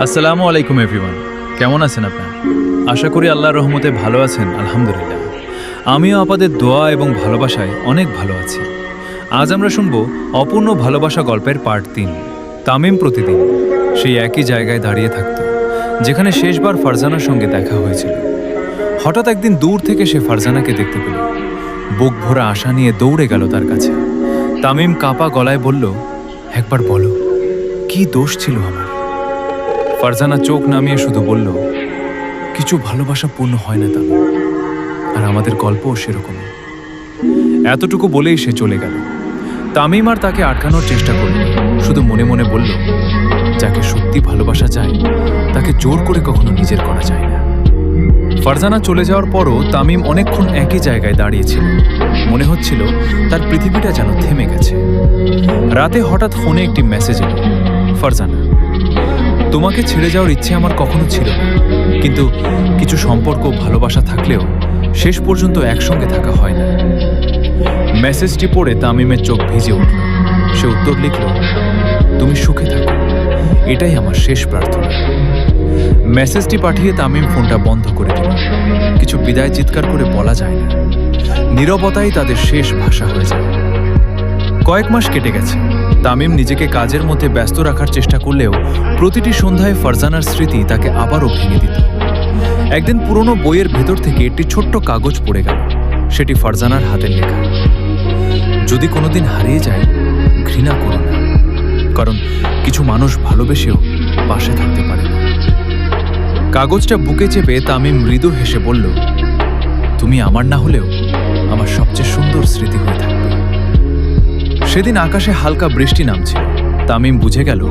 আসসালামু আলাইকুম এভরিওয়ান, কেমন আছেন আপনারা? আশা করি আল্লাহর রহমতে ভালো আছেন। আলহামদুলিল্লাহ, আমিও আপনাদের দোয়া এবং ভালোবাসায় অনেক ভালো আছি। আজ আমরা শুনব অপূর্ণ ভালোবাসা গল্পের পার্ট 3। তামিম প্রতিদিন সেই একই জায়গায় দাঁড়িয়ে থাকত যেখানে শেষবার ফারজানার সঙ্গে দেখা হয়েছিল। হঠাৎ একদিন দূর থেকে সে ফারজানাকে দেখতে পেল। বুক ভরা আশা নিয়ে দৌড়ে গেল তার কাছে। তামিম কাঁপা গলায় বলল, একবার বলো, কি দোষ ছিল আমার? ফারজানা চোখ নামিয়ে শুধু বলল, কিছু ভালোবাসা পূর্ণ হয় না তামিম, আর আমাদের গল্পও সেরকমই। এতটুকু বলেই সে চলে গেল। তামিম আর তাকে আটকানোর চেষ্টা করল, শুধু মনে মনে বলল, যাকে সত্যি ভালোবাসা যায় তাকে জোর করে কখনো নিজের করা যায় না। ফারজানা চলে যাওয়ার পরও তামিম অনেকক্ষণ একই জায়গায় দাঁড়িয়েছিল। মনে হচ্ছিল তার পৃথিবীটা যেন থেমে গেছে। রাতে হঠাৎ ফোনে একটি মেসেজ এলো, ফারজানা, তোমাকে ছেড়ে যাওয়ার ইচ্ছে আমার কখনো ছিল না, কিন্তু কিছু সম্পর্ক ভালোবাসা থাকলেও শেষ পর্যন্ত একসঙ্গে থাকা হয় না। মেসেজটি পড়ে তামিমের চোখ ভিজে উঠল। সে উত্তর লিখল, তুমি সুখে থাকো, এটাই আমার শেষ প্রার্থনা। মেসেজটি পাঠিয়ে তামিম ফোনটা বন্ধ করে দিল। কিছু বিদায় চিৎকার করে বলা যায় না, নীরবতাই তাদের শেষ ভাষা হয়ে যায়। কয়েক মাস কেটে গেছে। তামিম নিজেকে কাজের মধ্যে ব্যস্ত রাখার চেষ্টা করলেও প্রতিটি সন্ধ্যায় ফারজানার স্মৃতি তাকে আবারও ভেঙে দিত। একদিন পুরনো বইয়ের ভেতর থেকে একটি ছোট্ট কাগজ পড়ে গেল। সেটি ফারজানার হাতের লেখা। যদি কোনোদিন হারিয়ে যায়, ঘৃণা করো না, কারণ কিছু মানুষ ভালোবেসেও পাশে থাকতে পারে না। কাগজটা বুকে চেপে তামিম মৃদু হেসে বলল, তুমি আমার না হলেও আমার সবচেয়ে সুন্দর স্মৃতি হয়ে থাকবে। সেদিন আকাশে হালকা বৃষ্টি নামছিল। তামিম বুঝে গেল,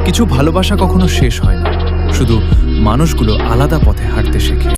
কিছু ভালোবাসা কখনো শেষ হয় না, শুধু মানুষগুলো আলাদা পথে হাঁটতে শেখে।